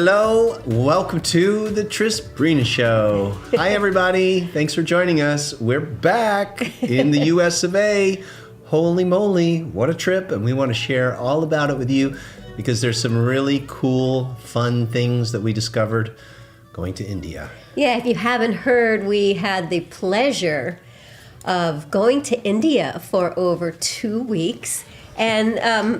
Hello, welcome to the Tris Brina Show. Hi, everybody. Thanks for joining us. We're back in the US of A. Holy moly, what a trip. And we want to share all about it with you because there's some really cool, fun things that we discovered going to India. Yeah, if you haven't heard, we had the pleasure of going to India for over 2 weeks. And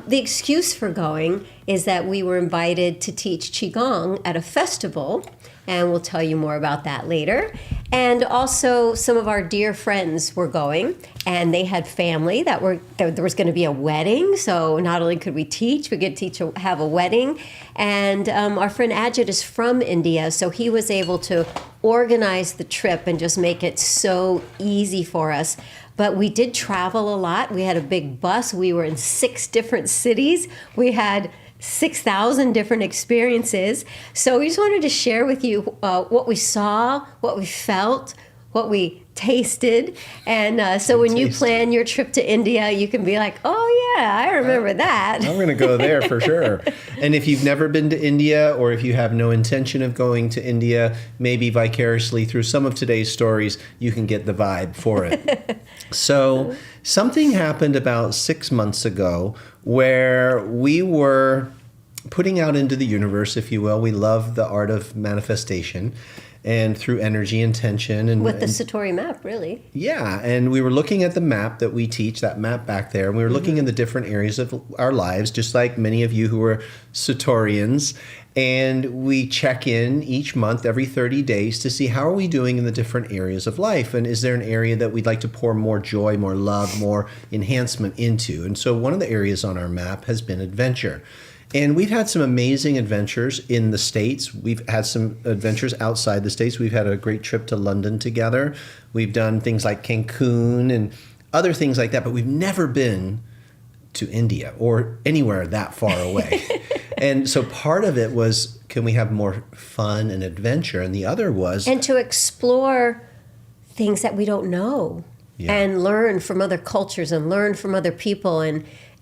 the excuse for going is that we were invited to teach Qigong at a festival, and we'll tell you more about that later. And also, some of our dear friends were going, and they had family there was going to be a wedding. So not only could we teach, we could have a wedding. And our friend Ajit is from India, so he was able to organize the trip and just make it so easy for us. But we did travel a lot. We had a big bus. We were in 6 different cities. We had 6,000 different experiences. So we just wanted to share with you what we saw, what we felt, what we tasted. And so when you plan your trip to India, you can be like, oh yeah, I remember that. I'm going to go there for sure. And if you've never been to India, or if you have no intention of going to India, maybe vicariously through some of today's stories, you can get the vibe for it. So something happened about 6 months ago where we were putting out into the universe, if you will. We love the art of manifestation and through energy and tension. And with the Satori map, really. Yeah, and we were looking at the map that we teach, that map back there, and we were looking in the different areas of our lives, just like many of you who are Satorians. And we check in each month, every 30 days, to see how are we doing in the different areas of life. And is there an area that we'd like to pour more joy, more love, more enhancement into? And so one of the areas on our map has been adventure. And we've had some amazing adventures in the States. We've had some adventures outside the States. We've had a great trip to London together. We've done things like Cancun and other things like that, but we've never been to India or anywhere that far away. And so part of it was, can we have more fun and adventure? And the other was... And to explore things that we don't know and learn from other cultures and learn from other people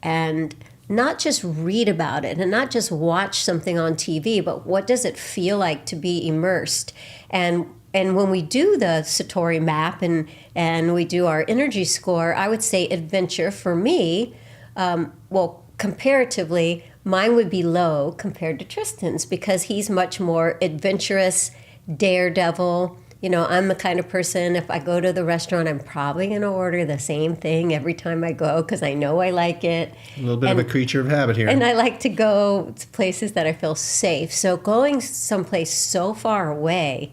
and not just read about it and not just watch something on TV, but what does it feel like to be immersed? And when we do the Satori map and we do our energy score, I would say adventure for me, comparatively, mine would be low compared to Tristan's because he's much more adventurous, daredevil. You know, I'm the kind of person, if I go to the restaurant, I'm probably going to order the same thing every time I go because I know I like it. A little bit of a creature of habit here. And I like to go to places that I feel safe. So going someplace so far away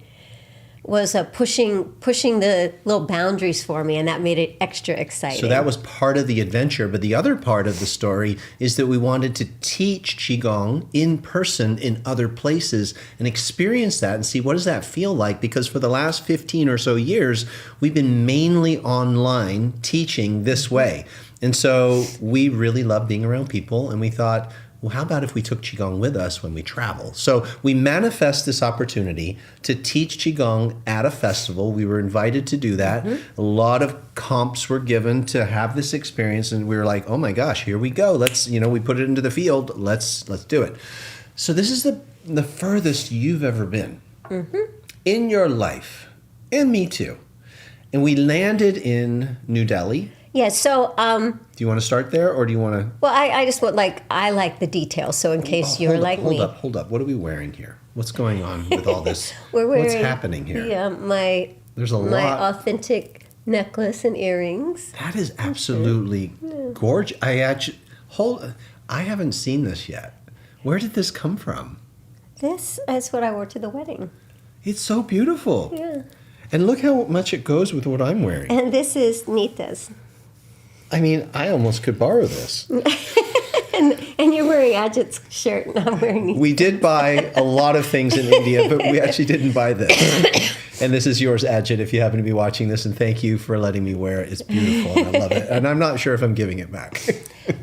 was pushing the little boundaries for me, and that made it extra exciting. So that was part of the adventure, but the other part of the story is that we wanted to teach Qigong in person in other places and experience that and see what does that feel like, because for the last 15 or so years, we've been mainly online teaching this way. And so we really love being around people, and we thought, well, how about if we took Qigong with us when we travel? So we manifest this opportunity to teach Qigong at a festival. We were invited to do that. A lot of comps were given to have this experience, and we were like, oh my gosh, here we go. Let's, we put it into the field. Let's do it. So this is the furthest you've ever been in your life, and me too. And we landed in New Delhi. Yeah, so... do you want to start there, or do you want to... Well, I just want, I like the details, so in case you're like me... Hold up. What are we wearing here? What's going on with all this? We're wearing... What's happening here? Yeah, my authentic necklace and earrings. That is absolutely gorgeous. I haven't seen this yet. Where did this come from? This is what I wore to the wedding. It's so beautiful. Yeah. And look how much it goes with what I'm wearing. And this is Nita's. I mean, I almost could borrow this. and you're wearing Ajit's shirt, and I'm wearing Nita's. We did buy a lot of things in India, but we actually didn't buy this. And this is yours, Ajit, if you happen to be watching this. And thank you for letting me wear it. It's beautiful, and I love it. And I'm not sure if I'm giving it back.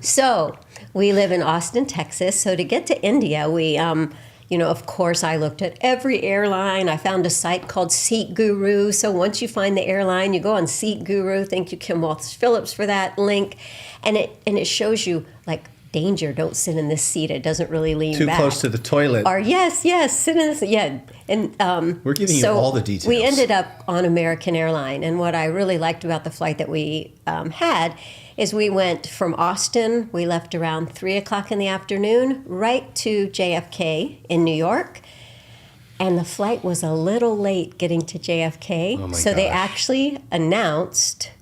So we live in Austin, Texas. So to get to India, we... of course, I looked at every airline. I found a site called Seat Guru. So once you find the airline, you go on Seat Guru. Thank you, Kim Walsh Phillips, for that link. And it shows you, like, danger, don't sit in this seat. It doesn't really lean Too back. close to the toilet. Or yes, sit in this. Yeah, and We're giving you all the details. We ended up on American Airline, and what I really liked about the flight that we had is we went from Austin. We left around 3:00 in the afternoon, right to JFK in New York. And the flight was a little late getting to JFK. Oh my so they gosh. actually announced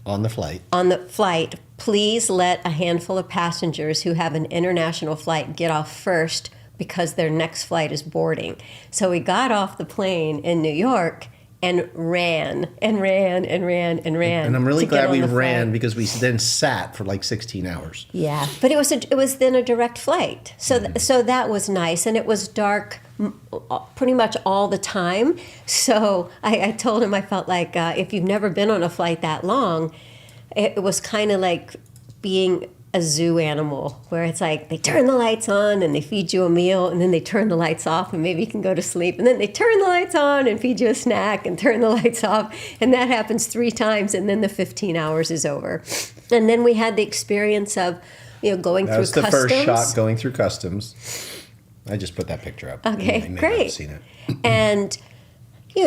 On the flight. please let a handful of passengers who have an international flight get off first because their next flight is boarding. So we got off the plane in New York and ran. And I'm really to get glad on we the ran flight. because we then sat for like 16 hours. Yeah, but it was then a direct flight, so that was nice, and it was dark pretty much all the time. So I told him I felt like if you've never been on a flight that long, it was kind of like being a zoo animal, where it's like they turn the lights on and they feed you a meal, and then they turn the lights off and maybe you can go to sleep, and then they turn the lights on and feed you a snack and turn the lights off, and that happens 3 times, and then the 15 hours is over. And then we had the experience of going That through was the customs. first shot going through customs. I just put that picture up. Okay, You may not great. have seen it. And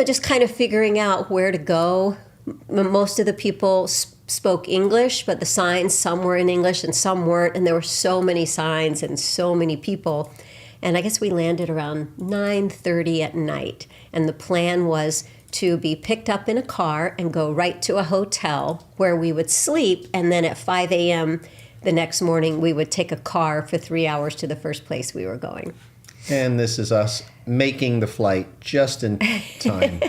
just kind of figuring out where to go. Most of the people spoke English, but the signs, some were in English and some weren't, and there were so many signs and so many people. And I guess we landed around 9:30 at night, and the plan was to be picked up in a car and go right to a hotel where we would sleep, and then at 5 a.m. the next morning we would take a car for 3 hours to the first place we were going. And this is us making the flight just in time.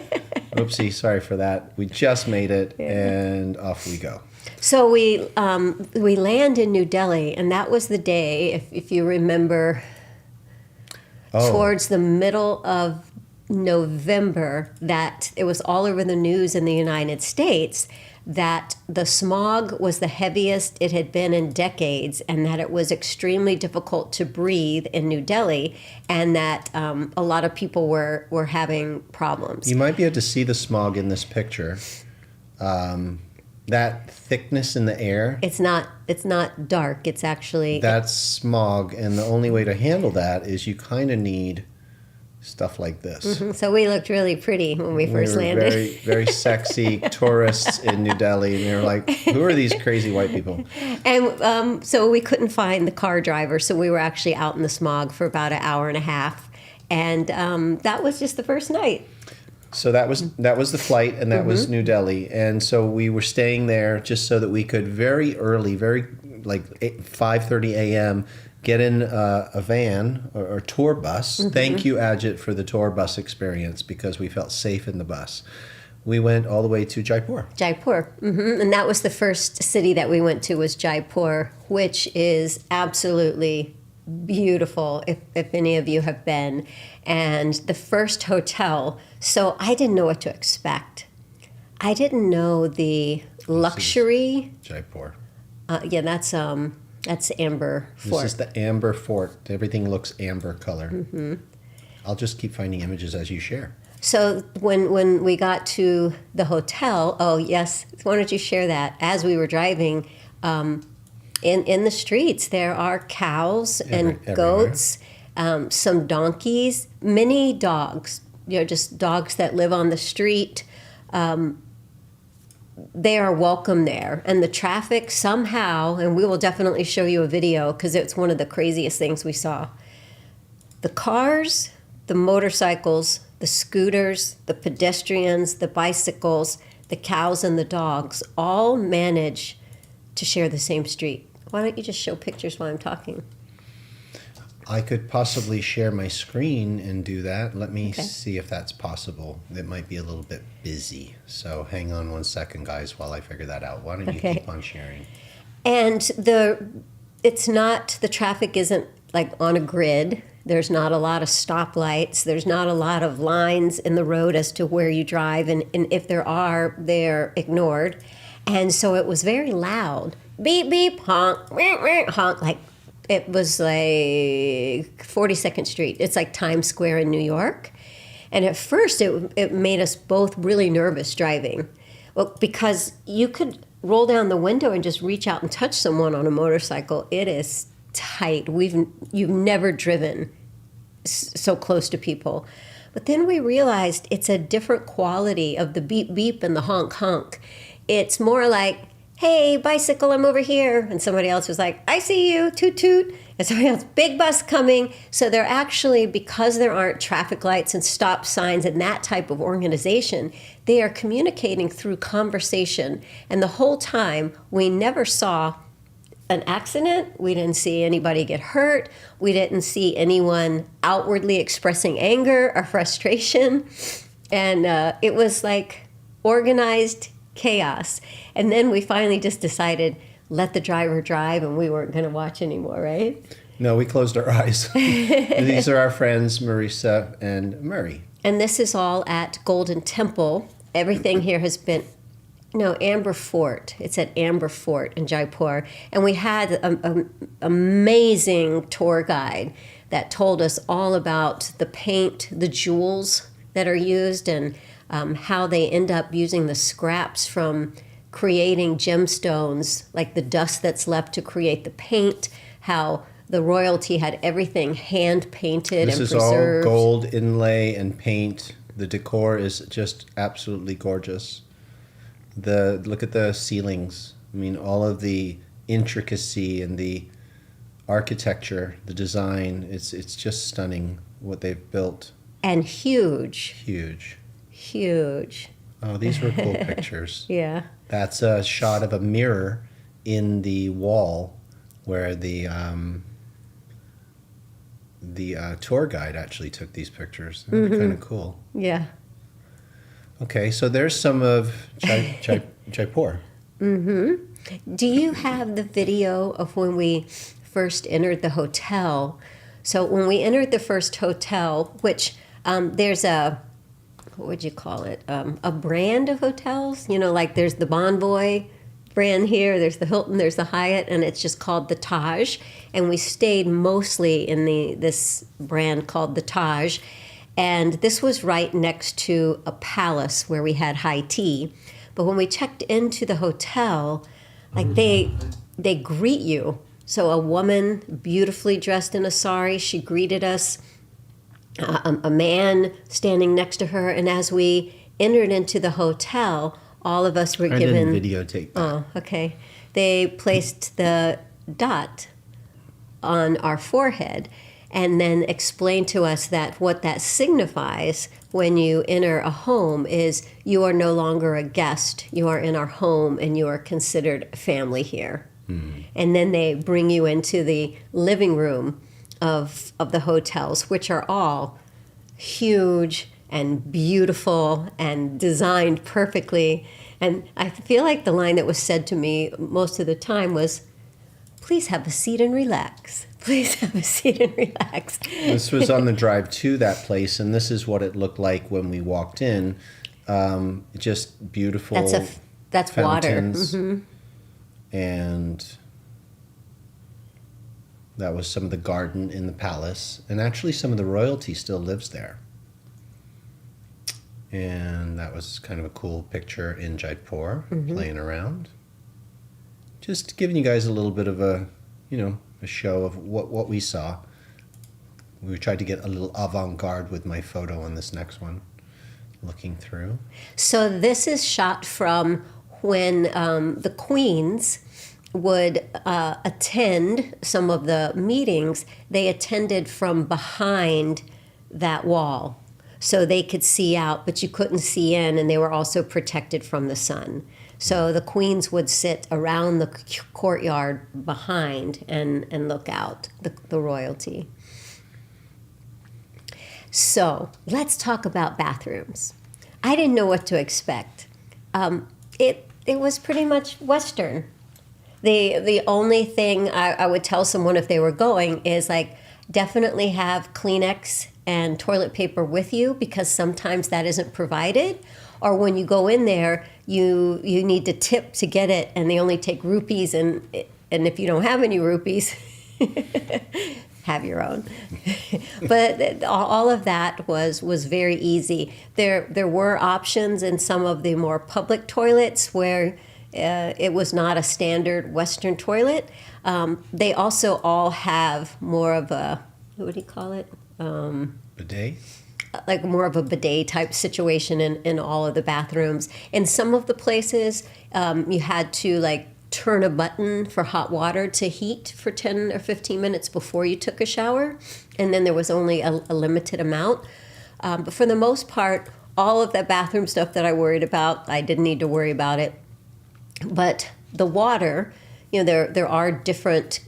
Oopsie, sorry for that. We just made it, and off we go. So we land in New Delhi, and that was the day, if you remember, towards the middle of November, that it was all over the news in the United States that the smog was the heaviest it had been in decades, and that it was extremely difficult to breathe in New Delhi, and that a lot of people were having problems. You might be able to see the smog in this picture. That thickness in the air, It's not dark. It's actually that's smog, and the only way to handle that is you kind of need stuff like this. So we looked really pretty when we first we were landed. very, very sexy tourists in New Delhi, and they were like, "Who are these crazy white people?" And so we couldn't find the car driver, so we were actually out in the smog for about an hour and a half, and that was just the first night. So that was the flight, and that was New Delhi, and so we were staying there just so that we could very early, very like 5:30 a.m. get in a van or tour bus. Thank you, Ajit, for the tour bus experience because we felt safe in the bus. We went all the way to Jaipur. Jaipur, and that was the first city that we went to, was Jaipur, which is absolutely beautiful if any of you have been. And the first hotel, so I didn't know what to expect. I didn't know the luxury. Jaipur. Yeah, that's Amber Fort. This is the Amber Fort. Everything looks amber color. I'll just keep finding images as you share. So when we got to the hotel, oh yes, why don't you share that? As we were driving, in the streets there are cows and Everywhere. goats, some donkeys, many dogs. Just dogs that live on the street. They are welcome there, and the traffic somehow, and we will definitely show you a video because it's one of the craziest things we saw. The cars, the motorcycles, the scooters, the pedestrians, the bicycles, the cows, and the dogs all manage to share the same street. Why don't you just show pictures while I'm talking? I could possibly share my screen and do that. Let me see if that's possible. It might be a little bit busy. So hang on one second, guys, while I figure that out. Why don't you keep on sharing? And the traffic isn't like on a grid. There's not a lot of stoplights. There's not a lot of lines in the road as to where you drive. And if there are, they're ignored. And so it was very loud. Beep, beep, honk, honk, like it was like 42nd Street. It's like Times Square in New York. And at first it made us both really nervous driving. Well, because you could roll down the window and just reach out and touch someone on a motorcycle, it is tight. You've never driven so close to people. But then we realized it's a different quality of the beep beep and the honk honk. It's more like, hey, bicycle, I'm over here. And somebody else was like, I see you, toot toot. And somebody else, big bus coming. So they're actually, because there aren't traffic lights and stop signs and that type of organization, they are communicating through conversation. And the whole time, we never saw an accident. We didn't see anybody get hurt. We didn't see anyone outwardly expressing anger or frustration. And it was like organized chaos. And then we finally just decided, let the driver drive, and we weren't going to watch anymore, right? No, we closed our eyes. These are our friends, Marisa and Murray. And this is all at Golden Temple. Everything here has been, no, Amber Fort. It's at Amber Fort in Jaipur. And we had an amazing tour guide that told us all about the paint, the jewels that are used, and how they end up using the scraps from creating gemstones, like the dust that's left to create the paint, how the royalty had everything hand painted and preserved. This is all gold inlay and paint. The decor is just absolutely gorgeous. Look at the ceilings. I mean, all of the intricacy and the architecture, the design, it's just stunning what they've built. And huge. Huge. Oh, these were cool pictures. Yeah. That's a shot of a mirror in the wall where the tour guide actually took these pictures. They're kind of cool. Yeah. Okay, so there's some of Jaipur. Mm-hmm. Do you have the video of when we first entered the hotel? So when we entered the first hotel, which there's a, what would you call it? A brand of hotels. You know, like there's the Bonvoy brand here, there's the Hilton, there's the Hyatt, and it's just called the Taj. And we stayed mostly in this brand called the Taj. And this was right next to a palace where we had high tea. But when we checked into the hotel, like they greet you. So a woman beautifully dressed in a sari, she greeted us. A man standing next to her, and as we entered into the hotel, all of us were given... I didn't videotape that. Oh, okay. They placed the dot on our forehead and then explained to us that what that signifies when you enter a home is you are no longer a guest. You are in our home, and you are considered family here. And then they bring you into the living room of the hotels, which are all huge and beautiful and designed perfectly. And I feel like the line that was said to me most of the time was, please have a seat and relax. Please have a seat and relax. This was on the drive to that place, and this is what it looked like when we walked in. Just beautiful that's fountains. Water. And that was some of the garden in the palace. And actually some of the royalty still lives there. And that was kind of a cool picture in Jaipur, playing around. Just giving you guys a little bit of a show of what we saw. We tried to get a little avant-garde with my photo on this next one, looking through. So this is shot from when the queens would attend some of the meetings. They attended from behind that wall, so they could see out, but you couldn't see in, and they were also protected from the sun. So the queens would sit around the courtyard behind and look out, the royalty. So let's talk about bathrooms. I didn't know what to expect. It was pretty much Western. The only thing I would tell someone if they were going is like, definitely have Kleenex and toilet paper with you, because sometimes that isn't provided. Or when you go in there, you need to tip to get it, and they only take rupees, and if you don't have any rupees, have your own. But all of that was very easy. There were options in some of the more public toilets where It was not a standard Western toilet. They also all have more of a, what do you call it? Bidet? Like more of a bidet type situation in all of the bathrooms. In some of the places, you had to like turn a button for hot water to heat for 10 or 15 minutes before you took a shower. And then there was only a limited amount. But for the most part, all of that bathroom stuff that I worried about, I didn't need to worry about it. But the water, there are different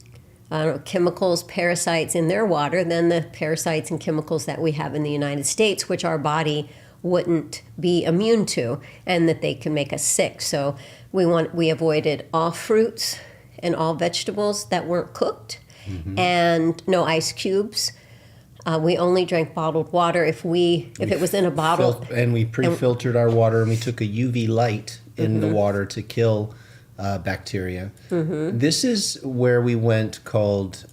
chemicals, parasites in their water than the parasites and chemicals that we have in the United States, which our body wouldn't be immune to, and that they can make us sick. So we avoided all fruits and all vegetables that weren't cooked, and no ice cubes. We only drank bottled water if it was in a bottle. And we pre-filtered our water, and we took a UV light in the water to kill bacteria. This is where we went, called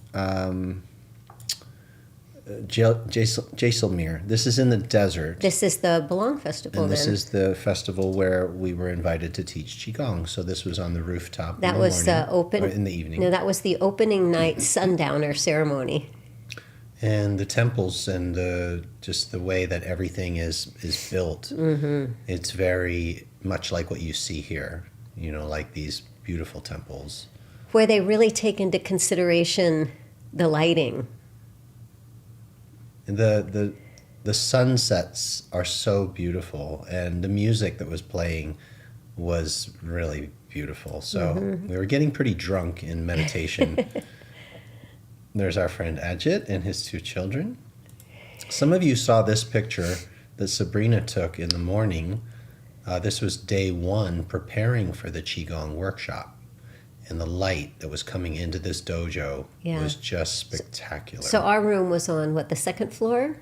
Jaisalmer. This is in the desert. This is the Belong Festival. And this is the festival where we were invited to teach Qigong. So this was on the rooftop. That was in the evening. No, that was the opening night sundowner ceremony. And the temples and just the way that everything is built, it's very much like what you see here. Like these beautiful temples. Where they really take into consideration the lighting. And the sunsets are so beautiful, and the music that was playing was really beautiful. So we were getting pretty drunk in meditation. There's our friend Ajit and his 2 children. Some of you saw this picture that Sabrina took in the morning. This was day 1 preparing for the Qigong workshop. And the light that was coming into this dojo was just spectacular. So our room was on, the second floor?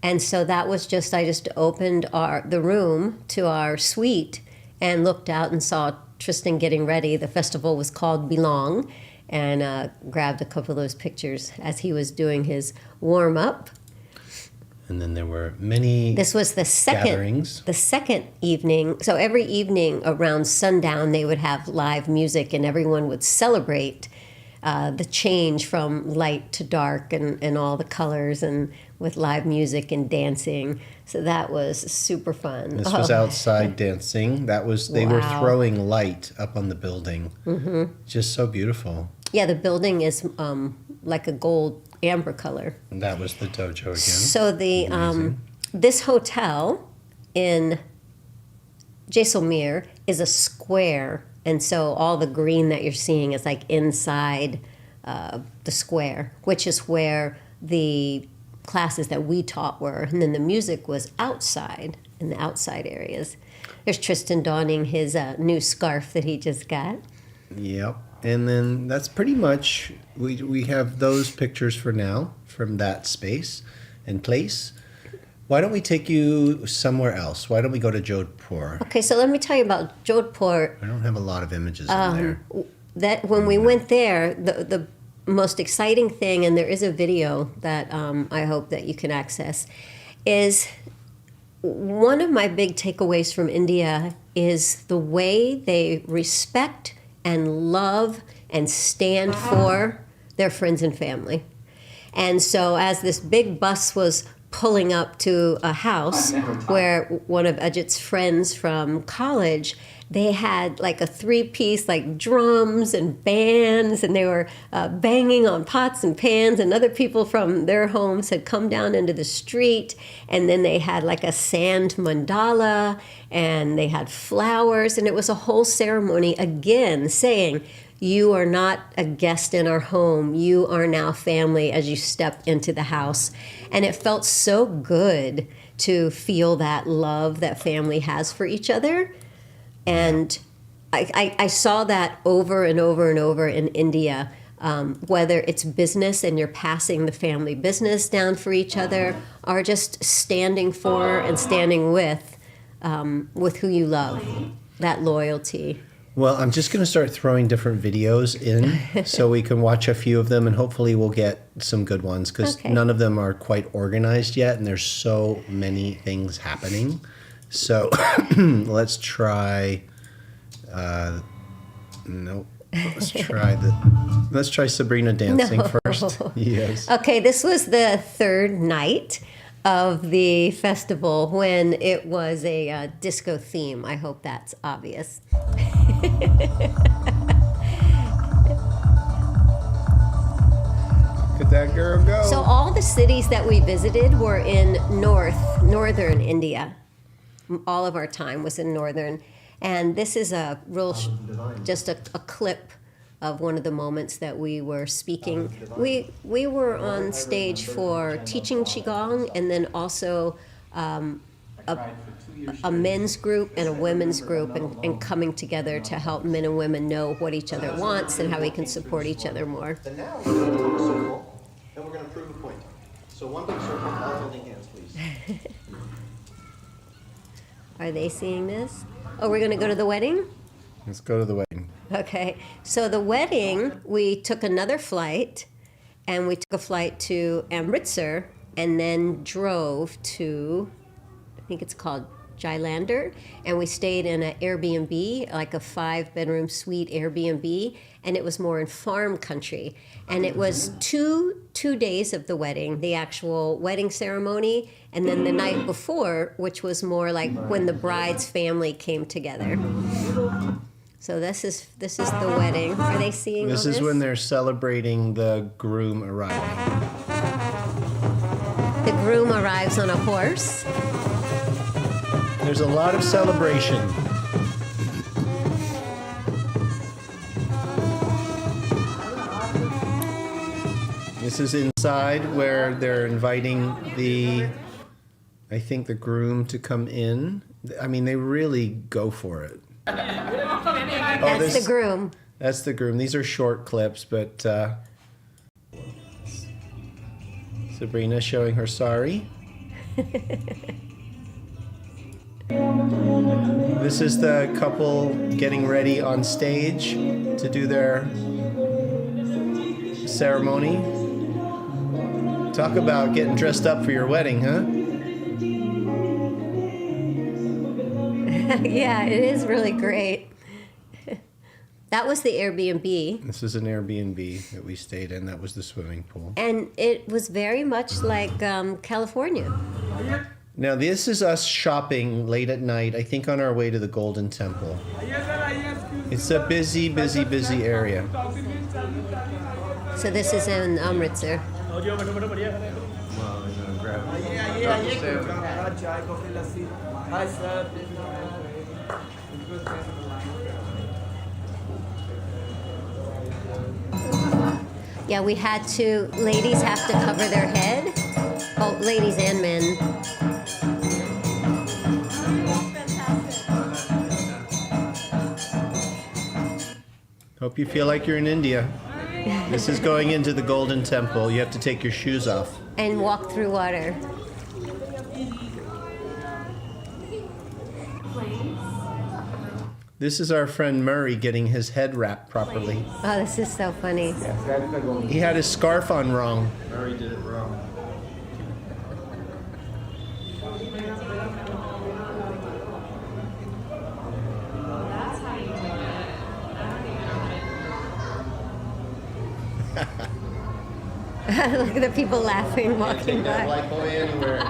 And so that was I just opened the room to our suite and looked out and saw Tristan getting ready. The festival was called Belong, and grabbed a couple of those pictures as he was doing his warm-up. And then there were many This was the gatherings. second evening. So every evening around sundown, they would have live music, and everyone would celebrate the change from light to dark and all the colors, and with live music and dancing. So that was super fun. This was outside dancing. They were throwing light up on the building. Just so beautiful. Yeah, the building is like a gold amber color. And that was the dojo again. So this hotel in Jaisalmer is a square, and so all the green that you're seeing is like inside the square, which is where the classes that we taught were, and then the music was outside in the outside areas. There's Tristan donning his new scarf that he just got. Yep. And then that's pretty much, we have those pictures for now from that space and place. Why don't we take you somewhere else? Why don't we go to Jodhpur? Okay, so let me tell you about Jodhpur. I don't have a lot of images in there. That when we went there, the most exciting thing, and there is a video that I hope that you can access, is one of my big takeaways from India is the way they respect and love and stand for their friends and family. And so as this big bus was pulling up to a house where one of Ajit's friends from college, they had like a 3-piece, like drums and bands, and they were banging on pots and pans, and other people from their homes had come down into the street, and then they had like a sand mandala, and they had flowers, and it was a whole ceremony, again, saying, you are not a guest in our home. You are now family as you step into the house. And it felt so good to feel that love that family has for each other. And I saw that over and over and over in India, whether it's business and you're passing the family business down for each other, or just standing for and standing with who you love, that loyalty. Well, I'm just going to start throwing different videos in so we can watch a few of them, and hopefully we'll get some good ones, because none of them are quite organized yet, and there's so many things happening. So let's try Nope. Let's try Sabrina dancing first. Yes. Okay, this was the third night of the festival when it was a disco theme. I hope that's obvious. Look at that girl go. So all the cities that we visited were in northern India. All of our time was in northern. And this is a just a clip of one of the moments that we were speaking. We were on stage for teaching Qigong, and then also a men's group and a women's group, and coming together to help men and women know what each other wants and how we can support each other more. And now we're going to do a circle, and we're going to prove a point. So one big circle, all holding hands, please. Are they seeing this? Oh, we're going to go to the wedding? Let's go to the wedding. Okay. So the wedding, we took another flight, and we took a flight to Amritsar, and then drove to, I think it's called Jailander, and we stayed in an Airbnb, like a 5-bedroom suite Airbnb, and it was more in farm country. And it was two days of the wedding, the actual wedding ceremony, and then the night before, which was more like when the bride's family came together. So this is the wedding. Are they seeing This all is when they're celebrating the groom arriving. The groom arrives on a horse. There's a lot of celebration. This is inside where they're inviting I think the groom to come in. I mean, they really go for it. That's the groom. That's the groom. These are short clips, but Sabrina showing her sari. This is the couple getting ready on stage to do their ceremony. Talk about getting dressed up for your wedding, huh? Yeah, it is really great. That was the Airbnb. This is an Airbnb that we stayed in. That was the swimming pool. And it was very much like California. Now, this is us shopping late at night, I think on our way to the Golden Temple. It's a busy, busy, busy area. So this is in Amritsar. Yeah, we had to, ladies have to cover their head. Oh, ladies and men. Hope you feel like you're in India. This is going into the Golden Temple. You have to take your shoes off. And walk through water. This is our friend Murray getting his head wrapped properly. Oh, this is so funny. He had his scarf on wrong. Murray did it wrong. Look at the people laughing, walking That by. white boy anywhere.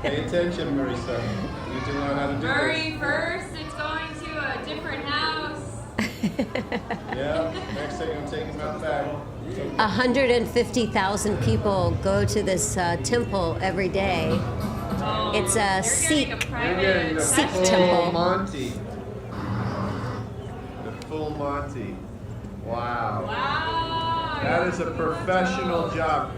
Pay attention, Murray, son. You need to learn how to do Murray first, it's going to a different house. Yeah, next thing I'm taking him out back. 150,000 people go to this temple every day. Oh, It's a you're Sikh. getting a You're private. getting the Sikh full temple. Monty. The full Monty. Wow. Wow. That is a professional job.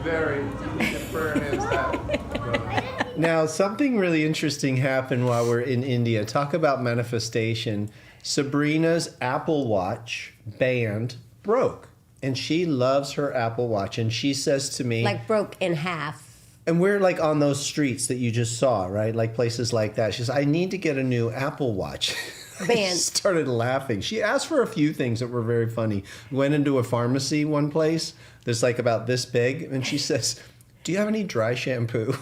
Very. You can prayer hands that. Now, something really interesting happened while we're in India. Talk about manifestation. Sabrina's Apple Watch band broke. And she loves her Apple Watch. And she says to me, Like broke in half. and we're like on those streets that you just saw, right? Like places like that. She says, I need to get a new Apple Watch. I Band. started laughing. She asked for a few things that were very funny. Went into a pharmacy one place that's like about this big. And she says, do you have any dry shampoo?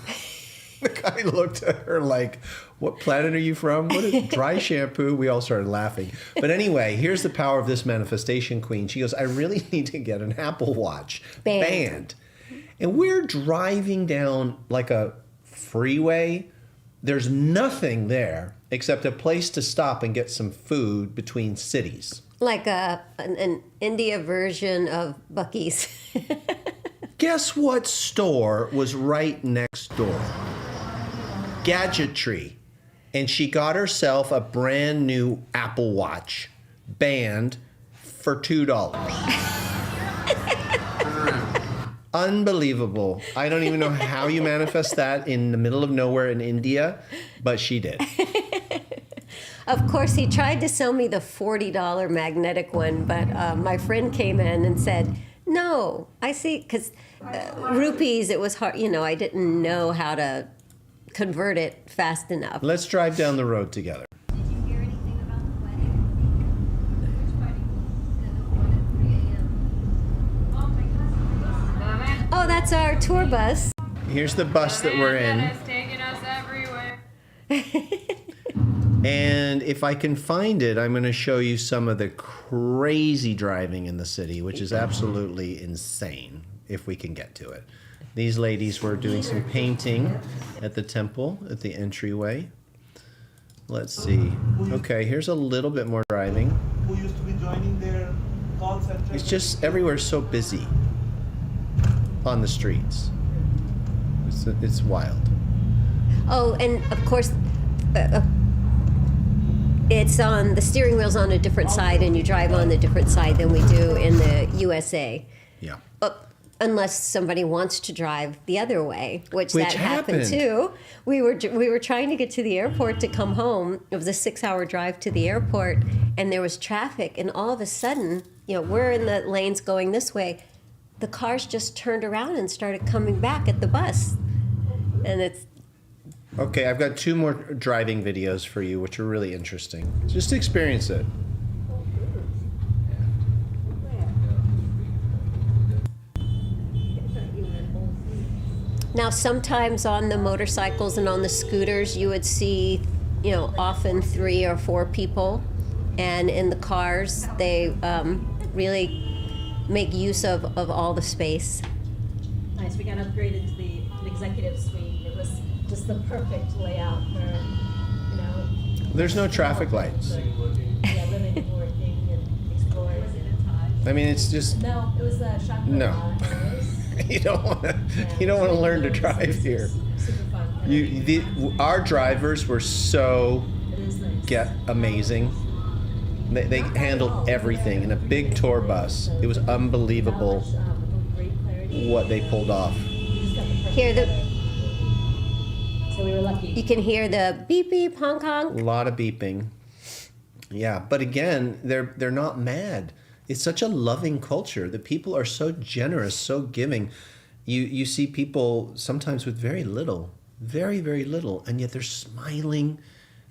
The guy looked at her like, what planet are you from? What is dry shampoo? We all started laughing. But anyway, here's the power of this manifestation queen. She goes, I really need to get an Apple Watch band. And we're driving down like a freeway. There's nothing there except a place to stop and get some food between cities. Like an India version of Buc-ee's. Guess what store was right next door? Gadgetry. And she got herself a brand new Apple Watch band for $2. Unbelievable. I don't even know how you manifest that in the middle of nowhere in India, but she did. Of course, he tried to sell me the $40 magnetic one, but my friend came in and said, no, I see, because rupees, it was hard, I didn't know how to convert it fast enough. Let's drive down the road together. Did you hear anything about the wedding? Which wedding? The one at 3 a.m. Oh my gosh. Oh, that's our tour bus. Here's the bus that we're in. That has taken us everywhere. And if I can find it, I'm going to show you some of the crazy driving in the city, which is absolutely insane if we can get to it. These ladies were doing some painting at the temple, at the entryway. Let's see. Okay, here's a little bit more driving. Who used to be joining their call center. It's just everywhere so busy on the streets. It's wild. Oh, and of course, it's on, the steering wheel's on a different side, and you drive on the different side than we do in the USA. Yeah. Unless somebody wants to drive the other way, which that happened happened. too. We were trying to get to the airport to come home. It was a 6-hour drive to the airport, and there was traffic. And all of a sudden, we're in the lanes going this way. The cars just turned around and started coming back at the bus, and it's. Okay, I've got 2 more driving videos for you, which are really interesting. Just experience it. Now, sometimes on the motorcycles and on the scooters, you would see, often 3 or 4 people. And in the cars, they really make use of all the space. Nice. We got upgraded to the executive suite. It was just the perfect layout for, There's no traffic lights. yeah, living and working and exploring. I mean, it's just No, it was the shotgun. No. you don't want to learn to drive here. Super fun. Our drivers were so It is nice. amazing. They handled everything in a big tour bus. It was unbelievable Great clarity. what they pulled off. We just got the perfect Here, so we were lucky. you can hear the beep beep honk A honk. lot of beeping. Yeah, but again, they're not mad. It's such a loving culture. The people are so generous, so giving. You see people sometimes with very little, very, very little, and yet they're smiling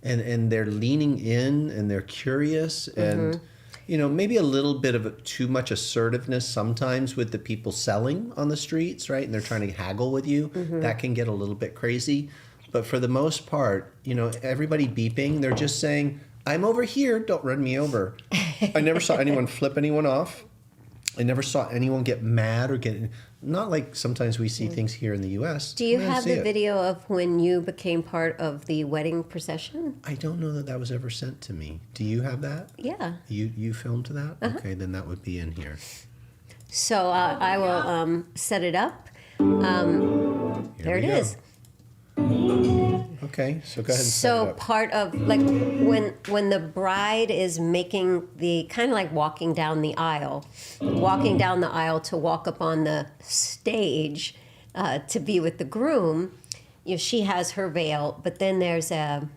and they're leaning in and they're curious and maybe a little bit of too much assertiveness sometimes with the people selling on the streets, right? And they're trying to haggle with you. That can get a little bit crazy. But for the most part, everybody beeping, they're just saying, I'm over here, don't run me over. I never saw anyone flip anyone off. I never saw anyone get mad or not like sometimes we see things here in the U.S. Do you I didn't have see the it. video of when you became part of the wedding procession? I don't know that was ever sent to me. Do you have that? Yeah. You filmed that? Okay, then that would be in here. So I will set it up. There it we go. is. Okay, so go ahead and set it So up. part of like when the bride is making the kind of like walking down the aisle to walk up on the stage to be with the groom, she has her veil, but then there's a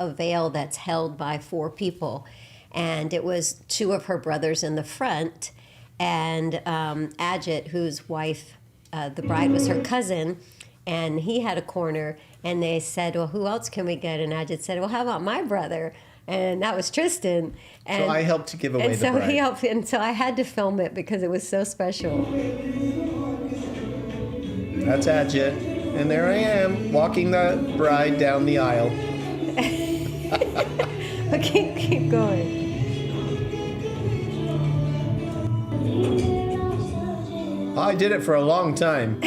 veil that's held by 4 people, and it was 2 of her brothers in the front, and Ajit, whose wife, the bride was her cousin. And he had a corner, and they said, well, who else can we get? And Ajit said, well, how about my brother? And that was Tristan. And, So I helped to give away and the so bride. he helped, and so I had to film it because it was so special. That's Ajit. And there I am, walking the bride down the aisle. Okay, keep going. I did it for a long time.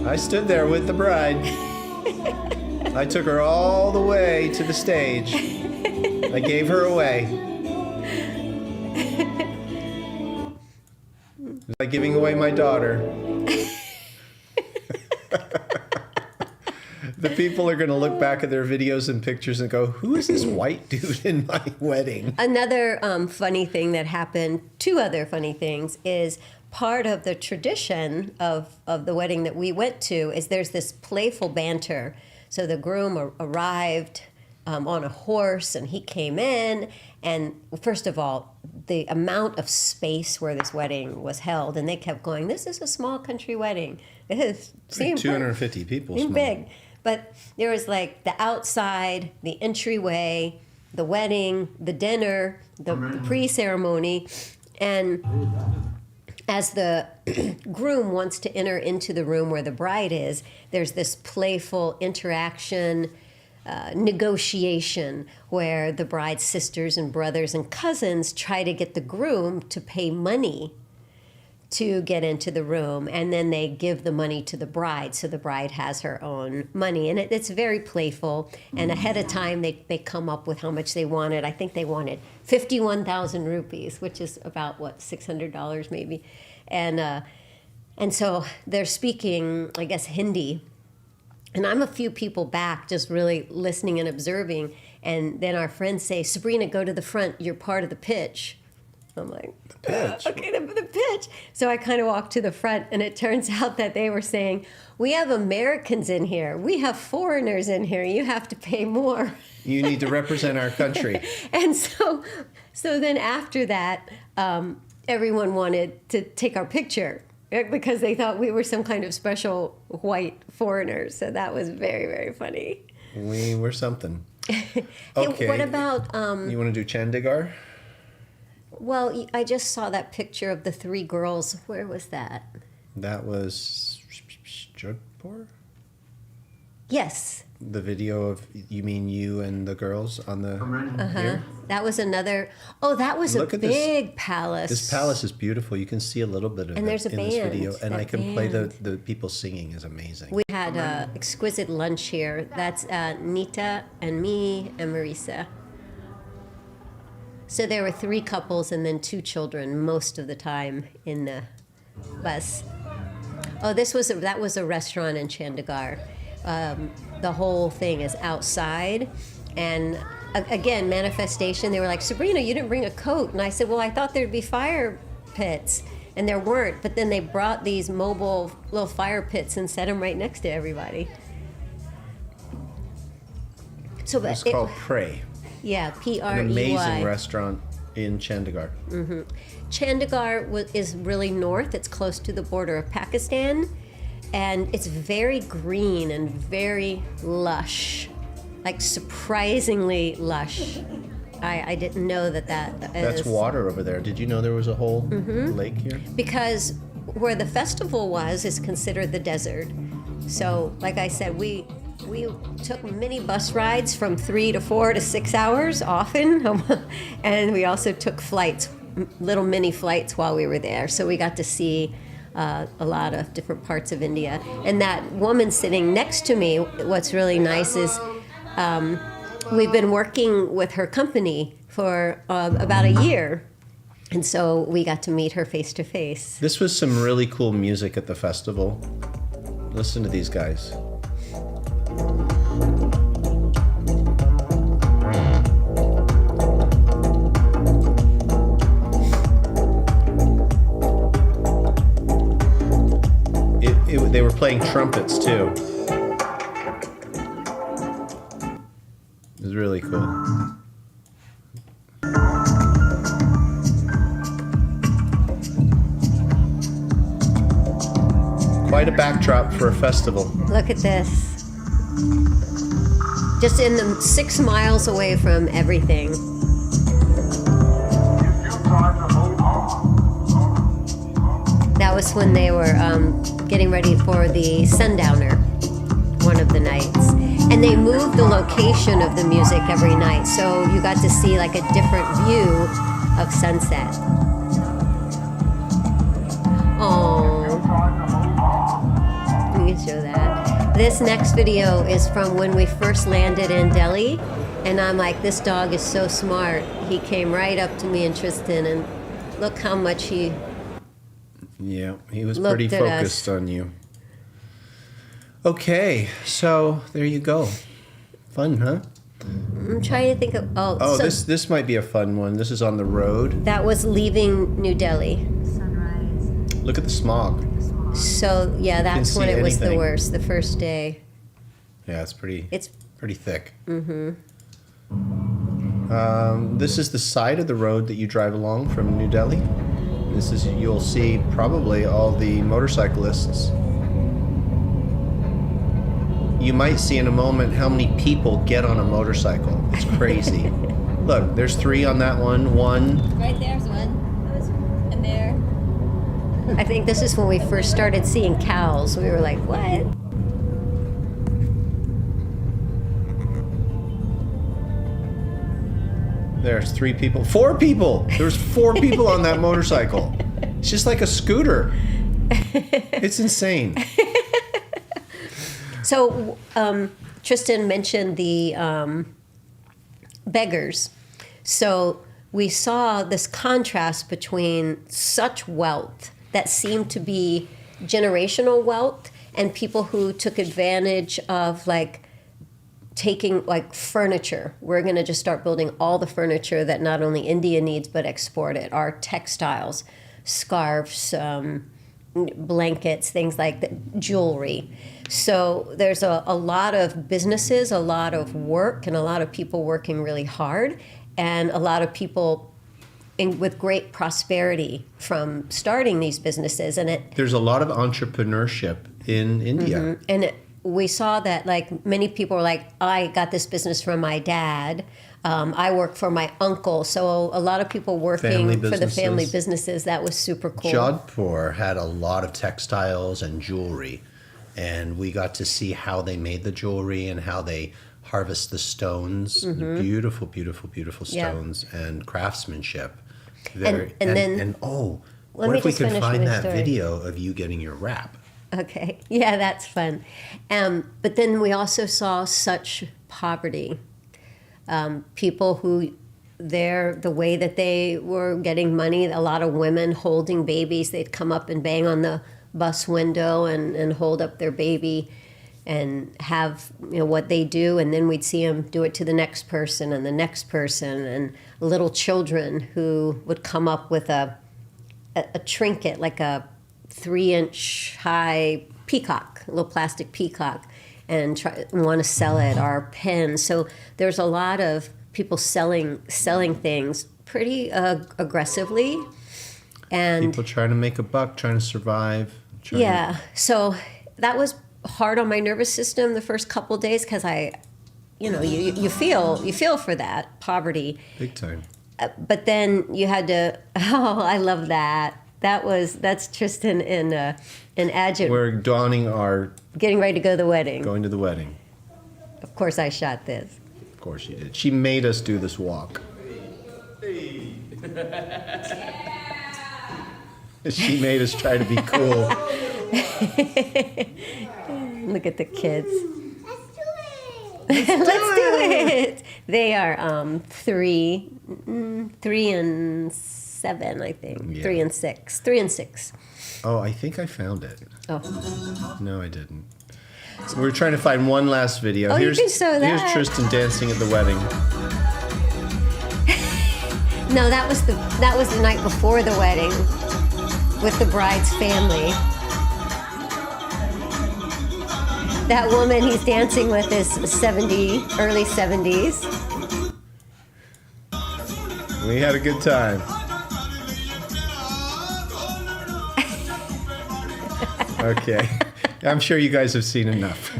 I stood there with the bride. I took her all the way to the stage. I gave her away. It was like giving away my daughter. The people are going to look back at their videos and pictures and go, who is this white dude in my wedding? Another funny thing that happened, two other funny things, is part of the tradition of the wedding that we went to is there's this playful banter. So the groom arrived on a horse and he came in. And first of all, the amount of space where this wedding was held, and they kept going, this is a small country wedding. It seemed 250 people. seemed Small. big. But there was like the outside, the entryway, the wedding, the dinner, the pre-ceremony. And as the groom wants to enter into the room where the bride is, there's this playful interaction, negotiation, where the bride's sisters and brothers and cousins try to get the groom to pay money to get into the room, and then they give the money to the bride, so the bride has her own money. And it's very playful, and ahead of time they come up with how much they wanted. I think they wanted 51,000 rupees, which is about, what, $600 maybe. And so they're speaking, I guess, Hindi. And I'm a few people back just really listening and observing, and then our friends say, Sabrina, go to the front, you're part of the pitch. I'm like, Pitch. okay, the pitch. So I kind of walked to the front, and it turns out that they were saying, we have Americans in here. We have foreigners in here. You have to pay more. You need to represent our country. And so then after that, everyone wanted to take our picture because they thought we were some kind of special white foreigners. So that was very, very funny. We were something. Hey, Okay. what about... You want to do Chandigarh? Well, I just saw that picture of the three girls. Where was that? That was Jodhpur? Yes. The video of, you mean you and the girls on the here? That was another. Oh, that was Look a at this. big palace. This palace is beautiful. You can see a little bit of And it there's a in this band, video. And that I can play band. the people singing is amazing. We had exquisite lunch here. That's Nita and me and Marisa. So there were three couples and then two children most of the time in the bus. Oh, that was a restaurant in Chandigarh. The whole thing is outside, and again, manifestation. They were like, Sabrina, you didn't bring a coat, and I said, well, I thought there'd be fire pits, and there weren't. But then they brought these mobile little fire pits and set them right next to everybody. So It's called Pray. Yeah, Prey. An amazing restaurant in Chandigarh. Chandigarh is really north. It's close to the border of Pakistan, and it's very green and very lush, like surprisingly lush. I didn't know that is... That's water over there. Did you know there was a whole lake here? Because where the festival was is considered the desert. So, like I said, we took mini bus rides from 3 to 4 to 6 hours often, and we also took flights, little mini flights while we were there. So we got to see a lot of different parts of India. And that woman sitting next to me, what's really nice is we've been working with her company for about a year. And so we got to meet her face to face. This was some really cool music at the festival. Listen to these guys. They were playing trumpets too. It was really cool. Quite a backdrop for a festival. Look at this. Just in the 6 miles away from everything. That was when they were getting ready for the Sundowner, one of the nights. And they moved the location of the music every night, so you got to see like a different view of sunset. Oh, you can show that. This next video is from when we first landed in Delhi, and I'm like, this dog is so smart. He came right up to me and Tristan, and look how much he Yeah, he was looked pretty at focused us. on you. Okay, so there you go. Fun, huh? I'm trying to think of. Oh, So this might be a fun one. This is on the road. that was leaving New Delhi. Sunrise. Look at the smog. So yeah, that's see when it was the anything. worst. The first day. Yeah, it's pretty It's thick. This is the side of the road that you drive along from New Delhi. This is, you'll see probably all the motorcyclists. You might see in a moment how many people get on a motorcycle. It's crazy. Look, there's 3 on that one. Right there's one. And there. I think this is when we first started seeing cows. We were like, what? There's 3 people. 4 people! There's 4 people on that motorcycle. It's just like a scooter. It's insane. So Tristan mentioned the beggars. So we saw this contrast between such wealth that seemed to be generational wealth and people who took advantage of like taking like furniture. We're going to just start building all the furniture that not only India needs but export it. Our textiles, scarves, blankets, things like that, jewelry. So there's a lot of businesses, a lot of work, and a lot of people working really hard, and a lot of people with great prosperity from starting these businesses. And There's a lot of entrepreneurship in India. we saw that like many people were like, I got this business from my dad. I work for my uncle. So a lot of people working Family for the family businesses. businesses. That was super cool. Jodhpur had a lot of textiles and jewelry, and we got to see how they made the jewelry and how they harvest the stones. Beautiful, beautiful, beautiful Yeah. stones and craftsmanship. And then- oh, Let what me if we just could finish find my that story. video of you getting your wrap? Okay. Yeah, that's fun. But then we also saw such poverty. People who, the way that they were getting money, a lot of women holding babies, they'd come up and bang on the bus window and hold up their baby and have, what they do. And then we'd see them do it to the next person and the next person, and little children who would come up with a trinket, like a 3-inch high peacock, a little plastic peacock, and want to sell it, or pens. So there's a lot of people selling things pretty aggressively, and People trying to make a buck, trying to survive. yeah. So that was hard on my nervous system the first couple of days, because you feel for that poverty. Big time. But then you had to. Oh, I love that. That's Tristan and Ajit We're donning our getting ready to go to the wedding. going to the wedding. Of course, I shot this. Of course she did. She made us do this walk. She made us try to be cool. Look at the kids. Let's do it. Let's do it. They are 3 and 7, I think. Yeah. 3 and 6. 3 and 6. Oh, I think I found it. Oh, No, I didn't. So we're trying to find one last video. Oh, you can show that. Here's Tristan dancing at the wedding. no, that was the night before the wedding with the bride's family. That woman he's dancing with is early 70s. We had a good time. Okay. I'm sure you guys have seen enough.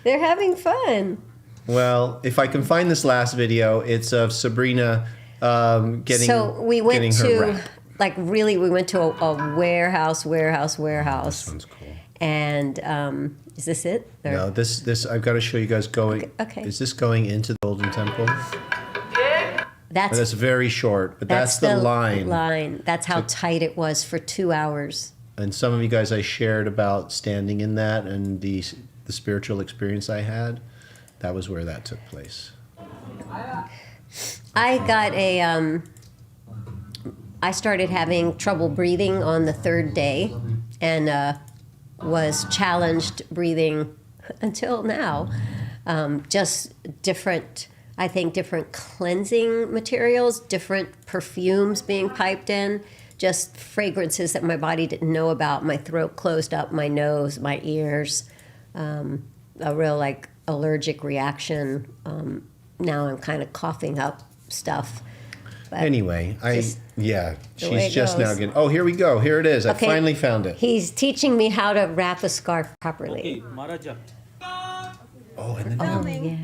They're having fun. Well, if I can find this last video, it's of Sabrina getting So we went getting her to wrap. like really, we went to a warehouse. This one's cool. And is this it? Or- No, this I've got to show you guys going. Okay. Is this going into the Golden Temple? That's very short, but that's the line. That's how tight it was for 2 hours. And some of you guys I shared about standing in that and the spiritual experience I had. That was where that took place. I got I started having trouble breathing on the third day, and was challenged breathing until now. Just different cleansing materials, different perfumes being piped in, just fragrances that my body didn't know about. My throat closed up, my nose, my ears, a real like allergic reaction. Now I'm kind of coughing up stuff. But Anyway, just the way she's it just now goes. getting. Oh, here we go. Here it is. I Okay. finally found it. He's teaching me how to wrap a scarf properly. Okay, Maharaja. Oh, and then Oh, yeah.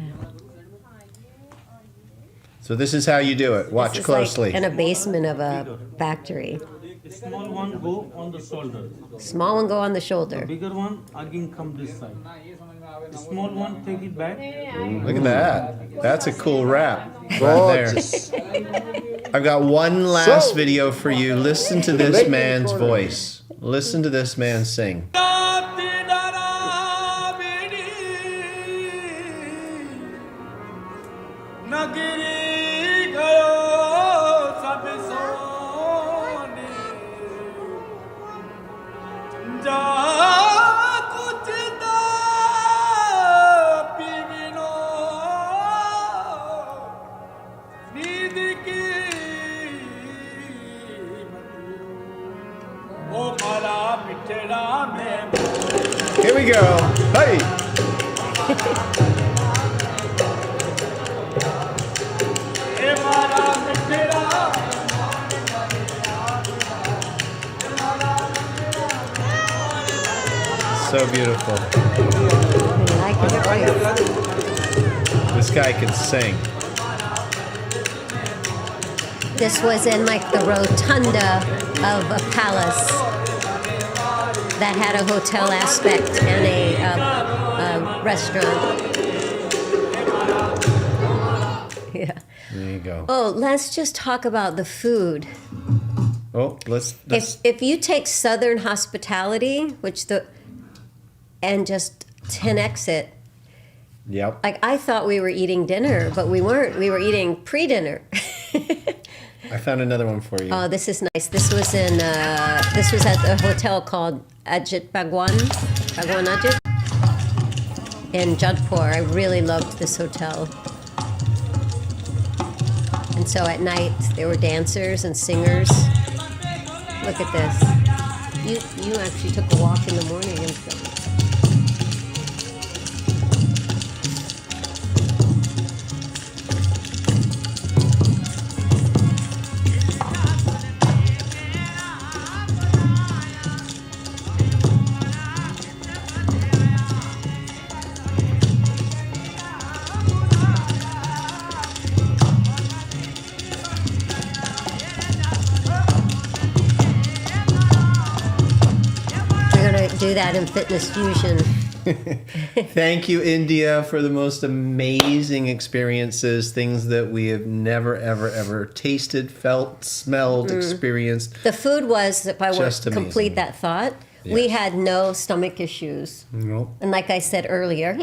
so this is how you do it. Watch This is closely. like in a basement of a factory. Small one go on the shoulder. Small one go on the shoulder. Bigger one again come this side. Small one take it back. Look at that. That's a cool wrap right there. I've got one last video for you. Listen to this man's voice. Listen to this man sing. Here we go. Hey. So beautiful. I like his voice. This guy can sing. This was in like the rotunda of a palace that had a hotel aspect and a restaurant. Yeah. There you go. Oh, let's just talk about the food. Oh, let's If you take Southern hospitality, and just 10x it, Yep. like I thought we were eating dinner, but we weren't. We were eating pre-dinner. I found another one for you. Oh, this is nice. This was at a hotel called Ajit Bhagwan Ajit in Jodhpur. I really loved this hotel. And so at night there were dancers and singers. Look at this. You actually took a walk in the morning and stuff. Do that in Fitness Fusion. Thank you, India, for the most amazing experiences, things that we have never, ever, ever tasted, felt, smelled, experienced. The food was, if I were Just to amazing. complete that thought, we Yes. had no stomach issues. Nope. And like I said earlier,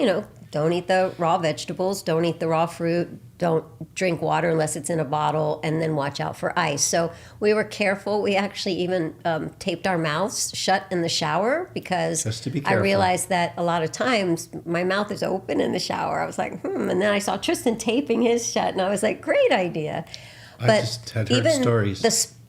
don't eat the raw vegetables, don't eat the raw fruit, don't drink water unless it's in a bottle, and then watch out for ice. So we were careful. We actually even taped our mouths shut in the shower because Just to be I careful. realized that a lot of times my mouth is open in the shower. I was like, And then I saw Tristan taping his shut, and I was like, great idea. I But just had heard even stories.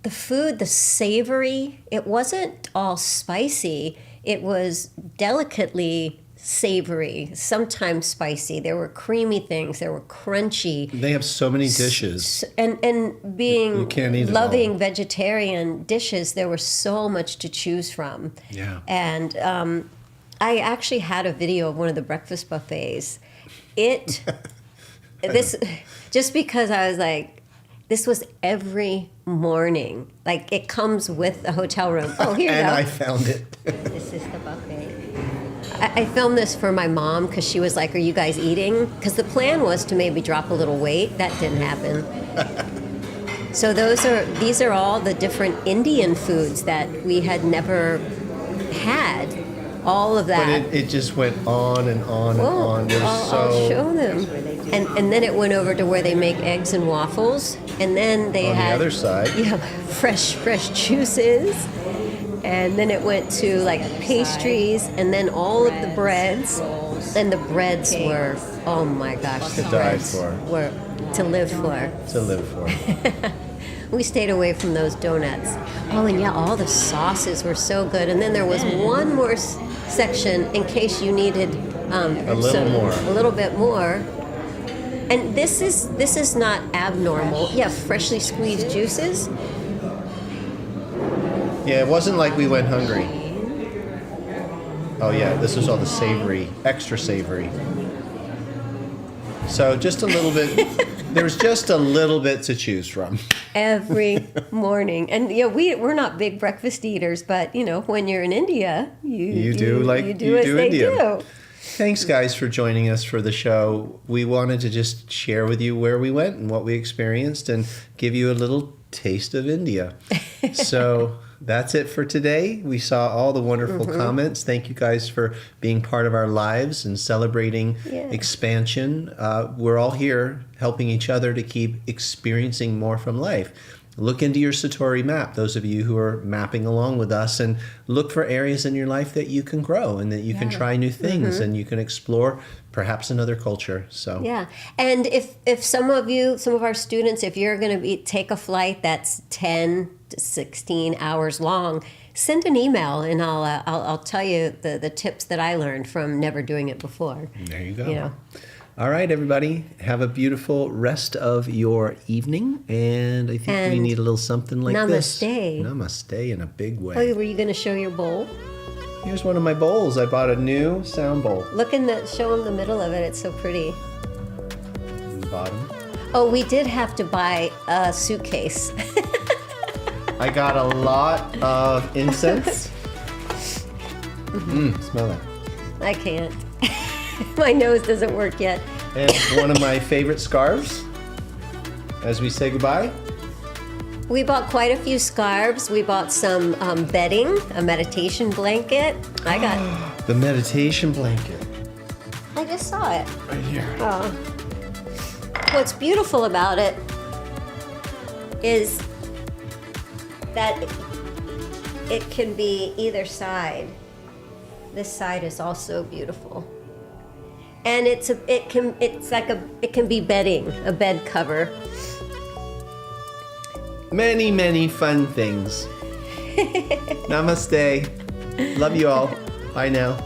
the food, the savory, it wasn't all spicy. It was delicately savory, sometimes spicy. There were creamy things. There were crunchy. They have so many dishes. And being You can't eat it loving all. vegetarian dishes, there was so much to choose from. Yeah. And I actually had a video of one of the breakfast buffets. Just because I was like, This was every morning. Like, it comes with a hotel room. Oh, here you And go. I found it. This is the buffet. I filmed this for my mom because she was like, "Are you guys eating?" Because the plan was to maybe drop a little weight. That didn't happen. So these are all the different Indian foods that we had never had. All of that. But it just went on and on and on. There's I'll show them. And then it went over to where they make eggs and waffles. And then they on had the other side. yeah, fresh juices. And then it went to like pastries and then all of the breads. And the breads were, oh my gosh, the To die breads for. were to live for. To live for. We stayed away from those donuts. Oh, and yeah, all the sauces were so good. And then there was one more section in case you needed A little more. a little bit more. And this is not abnormal. Yeah, freshly squeezed juices. Yeah, it wasn't like we went hungry. Oh yeah, this was all the savory, extra savory. So just a little bit, there's just a little bit to choose from. Every morning. And you know, we're not big breakfast eaters, but you know, when you're in India, you do as they India. do. Thanks, guys, for joining us for the show. We wanted to just share with you where we went and what we experienced and give you a little taste of India. So that's it for today. We saw all the wonderful comments. Thank you guys for being part of our lives and celebrating expansion. We're all here helping each other to keep experiencing more from life. Look into your Satori map, those of you who are mapping along with us, and look for areas in your life that you can grow and that you can try new things and you can explore perhaps another culture. So Yeah, and if some of our students, if you're going to take a flight that's 10 to 16 hours long, send an email and I'll tell you the tips that I learned from never doing it before. there you go. You know. All right, everybody. Have a beautiful rest of your evening. And I think we And need a little something like this. namaste. Namaste in a big way. Oh, were you going to show your bowl? Here's one of my bowls. I bought a new sound bowl. Show them the middle of it. It's so pretty. In the bottom. Oh, we did have to buy a suitcase. I got a lot of incense. Smell that. I can't. My nose doesn't work yet. And one of my favorite scarves as we say goodbye. We bought quite a few scarves. We bought some bedding, a meditation blanket. I got. The meditation blanket. I just saw it. Right here. Oh. What's beautiful about it is that it can be either side. This side is also beautiful. And it can be bedding, a bed cover. Many, many fun things. Namaste. Love you all. Bye now.